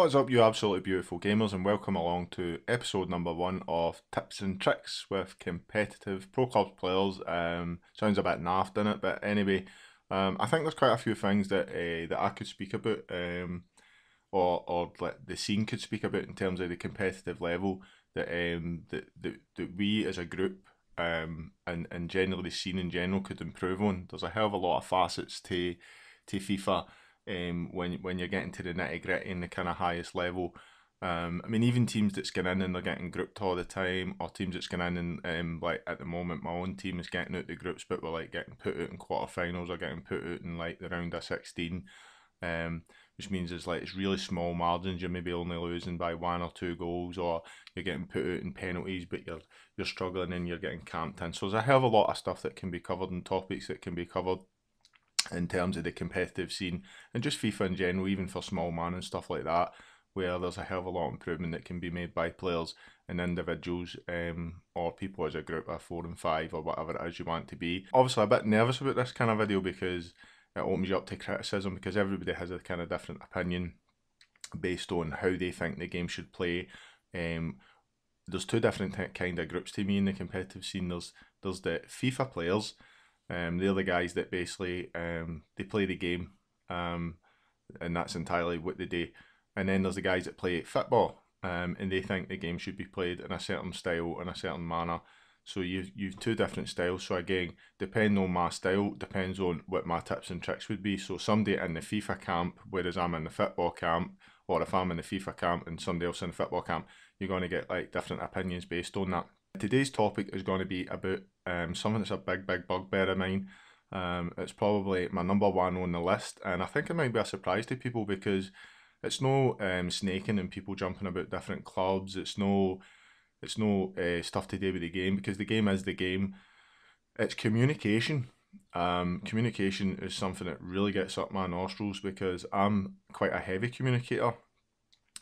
What's up, you absolutely beautiful gamers, and welcome along to episode number 1 of Tips and Tricks with competitive Pro Clubs players. Sounds a bit naff, doesn't it? But anyway, I think there's quite a few things that I could speak about, or like the scene could speak about in terms of the competitive level that we as a group and generally the scene in general could improve on. There's a hell of a lot of facets to FIFA. When you're getting to the nitty gritty and the kind of highest level. I mean, even teams that's going in and they're getting grouped all the time, or teams that's going in and like at the moment, my own team is getting out the groups, but we're like getting put out in quarterfinals or getting put out in like the round of 16, which means it's really small margins. You're maybe only losing by 1 or 2 goals, or you're getting put out in penalties, but you're struggling and you're getting camped in. So there's a hell of a lot of stuff that can be covered and topics that can be covered in terms of the competitive scene and just FIFA in general, even for small man and stuff like that, where there's a hell of a lot of improvement that can be made by players and individuals, or people as a group of 4 and 5 or whatever it is you want to be. Obviously a bit nervous about this kind of video because it opens you up to criticism, because everybody has a kind of different opinion based on how they think the game should play. There's two different kind of groups to me in the competitive scene. There's the FIFA players. They're the guys that basically they play the game, and that's entirely what they do. And then there's the guys that play football, and they think the game should be played in a certain style, in a certain manner. So you've two different styles. So again, depending on my style, depends on what my tips and tricks would be. So somebody in the FIFA camp, whereas I'm in the football camp, or if I'm in the FIFA camp and somebody else in the football camp, you're going to get like different opinions based on that. Today's topic is going to be about something that's a big bugbear of mine. It's probably my number 1 on the list, and I think it might be a surprise to people because it's no snaking and people jumping about different clubs. It's no stuff to do with the game, because the game is the game. It's communication. Communication is something that really gets up my nostrils because I'm quite a heavy communicator.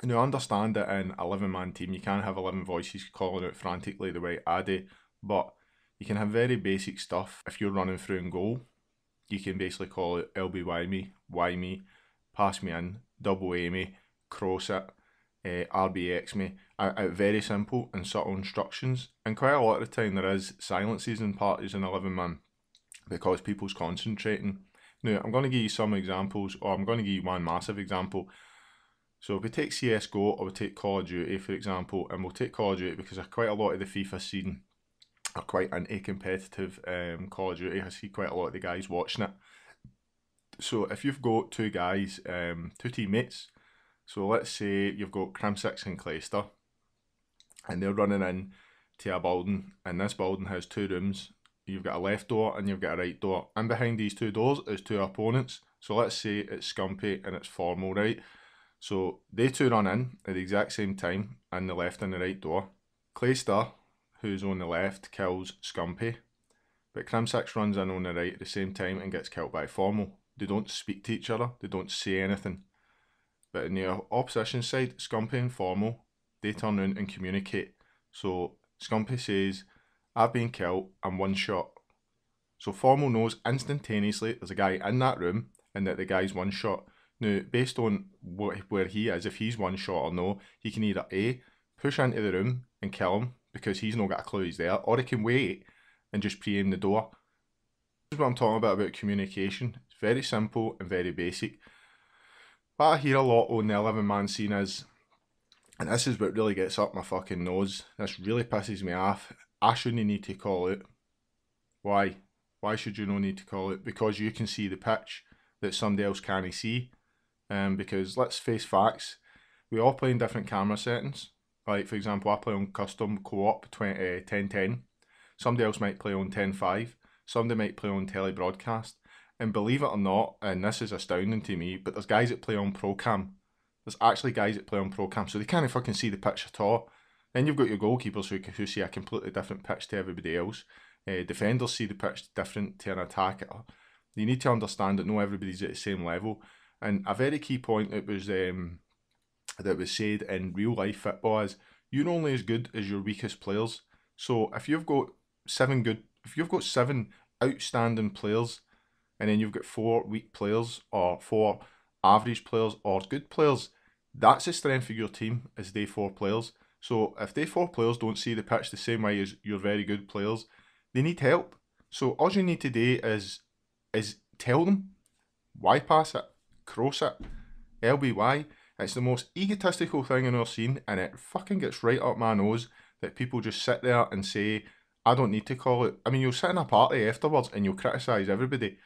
And I understand that in a 11-man team you can't have 11 voices calling out frantically the way I do, but you can have very basic stuff. If you're running through in goal, you can basically call it LBY me, Y me, pass me in, double A me, cross it, RBX me. Very simple and subtle instructions, and quite a lot of the time there is silences in parties in 11-man because people's concentrating. Now I'm going to give you some examples, or I'm going to give you one massive example. So if we take CSGO or we take Call of Duty for example, and we'll take Call of Duty because quite a lot of the FIFA scene are quite anti-competitive Call of Duty. I see quite a lot of the guys watching it. So if you've got two guys, two teammates, so let's say you've got Crimsix and Clayster, and they're running in to a building, and this building has 2 rooms. You've got a left door and you've got a right door, and behind these 2 doors is 2 opponents. So let's say it's Scumpy and it's Formal, right? So they 2 run in at the exact same time in the left and the right door. Clayster, who's on the left, kills Scumpy, but Crimsix runs in on the right at the same time and gets killed by Formal. They don't speak to each other, they don't say anything. But in the opposition side, Scumpy and Formal, they turn around and communicate. So Scumpy says, I've been killed, I'm 1 shot. So Formal knows instantaneously there's a guy in that room and that the guy's 1 shot. Now, based on where he is, if he's 1 shot or no, he can either A, push into the room and kill him because he's not got a clue he's there, or he can wait and just pre-aim the door. This is what I'm talking about communication. It's very simple and very basic. What I hear a lot on the 11-man scene is, and this is what really gets up my fucking nose, this really pisses me off, I shouldn't need to call out. Why? Why should you not need to call it? Because you can see the pitch that somebody else can't see. Because let's face facts, we all play in different camera settings. Like for example, I play on custom co-op 1010. Somebody else might play on 10.5. Somebody might play on telebroadcast. And believe it or not, and this is astounding to me, but there's guys that play on ProCam. There's actually guys that play on ProCam, so they can't fucking see the pitch at all. Then you've got your goalkeepers who see a completely different pitch to everybody else. Defenders see the pitch different to an attacker. You need to understand that not everybody's at the same level. And a very key point that was said in real life football is you're only as good as your weakest players. So if you've got 7 outstanding players, and then you've got 4 weak players or 4 average players or good players, That's the strength of your team as day 4 players. So if day 4 players don't see the pitch the same way as your very good players, they need help. So all you need to do is tell them, why pass it, cross it, LBY. It's the most egotistical thing in our scene, and it fucking gets right up my nose that people just sit there and say, I don't need to call it. I mean, you'll sit in a party afterwards and you'll criticise everybody.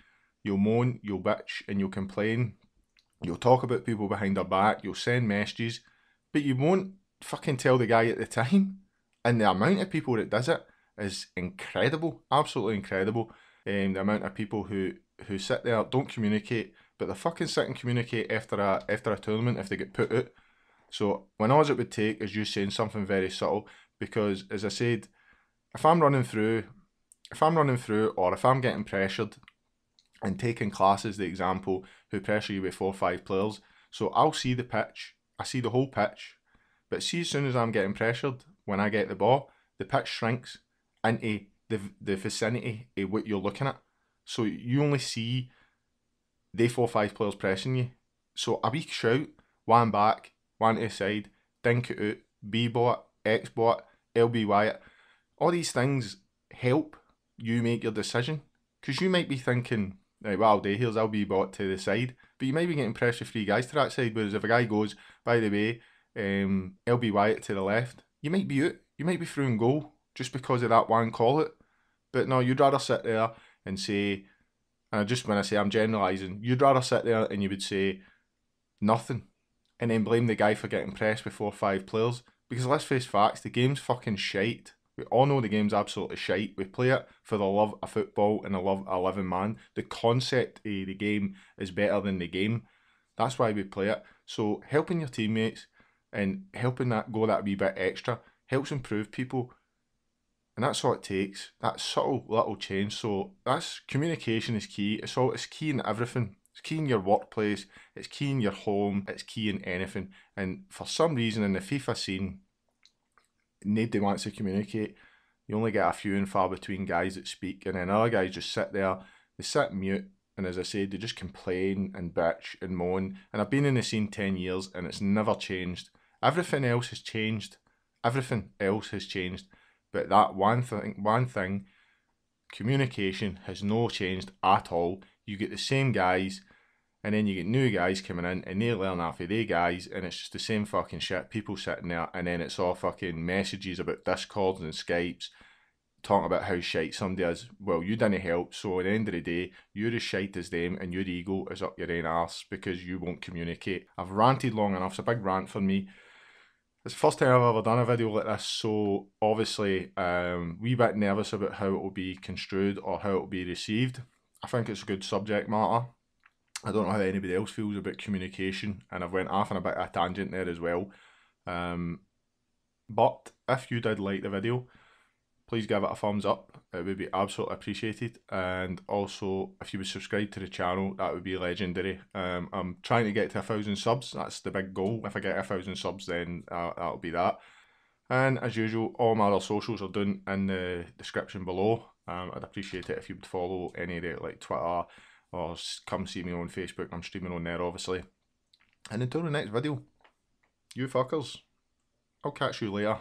You'll moan, you'll bitch, and you'll complain. You'll talk about people behind their back, you'll send messages, but you won't fucking tell the guy at the time. And the amount of people that does it is incredible, absolutely incredible. The amount of people who sit there, don't communicate, but they fucking sit and communicate after a tournament if they get put out. So when all it would take is you saying something very subtle, because as I said, if I'm running through, or if I'm getting pressured, and taking classes, the example, who pressure you with 4 or 5 players. So I'll see the pitch, I see the whole pitch, but see, as soon as I'm getting pressured, when I get the ball, the pitch shrinks into the vicinity of what you're looking at. So you only see the 4 or 5 players pressing you. So a weak shout, one back, one to the side, dink it out, B-bot, X-bot, LBY it. All these things help you make your decision. Because you might be thinking, right, well, here's LB-bot to the side, but you might be getting pressure 3 guys to that side, whereas if a guy goes, by the way, LBY it to the left, you might be out, you might be through and goal, just because of that one call it. But no, you'd rather sit there and say, and when I say I'm generalising, you'd rather sit there and you would say nothing, and then blame the guy for getting pressed with 4 or 5 players, because let's face facts, the game's fucking shite. We all know the game's absolutely shite. We play it for the love of football and the love of 11 man. The concept of the game is better than the game. That's why we play it. So helping your teammates and helping that go that wee bit extra helps improve people. And that's all it takes. That subtle little change. So that's communication is key. It's key in everything. It's key in your workplace. It's key in your home. It's key in anything. And for some reason in the FIFA scene, nobody wants to communicate. You only get a few and far between guys that speak, and then other guys just sit there, they sit mute, and as I said, they just complain and bitch and moan. And I've been in the scene 10 years and it's never changed. Everything else has changed. Everything else has changed. But that one thing, communication has no changed at all. You get the same guys, and then you get new guys coming in and they learn off of they guys, and it's just the same fucking shit. People sitting there, and then it's all fucking messages about Discords and Skypes talking about how shite somebody is. Well, you didn't help, so at the end of the day, you're as shite as them and your ego is up your own arse because you won't communicate. I've ranted long enough. It's a big rant for me. It's the first time I've ever done a video like this, so obviously wee bit nervous about how it will be construed or how it will be received. I think it's a good subject matter. I don't know how anybody else feels about communication, and I've went off on a bit of a tangent there as well. But if you did like the video, please give it a thumbs up. It would be absolutely appreciated. And also, if you would subscribe to the channel, that would be legendary. I'm trying to get to 1,000 subs. That's the big goal. If I get 1,000 subs, then that'll be that. And as usual, all my other socials are down in the description below. I'd appreciate it if you would follow any of the like Twitter, or come see me on Facebook. I'm streaming on there, obviously. And until the next video, you fuckers, I'll catch you later.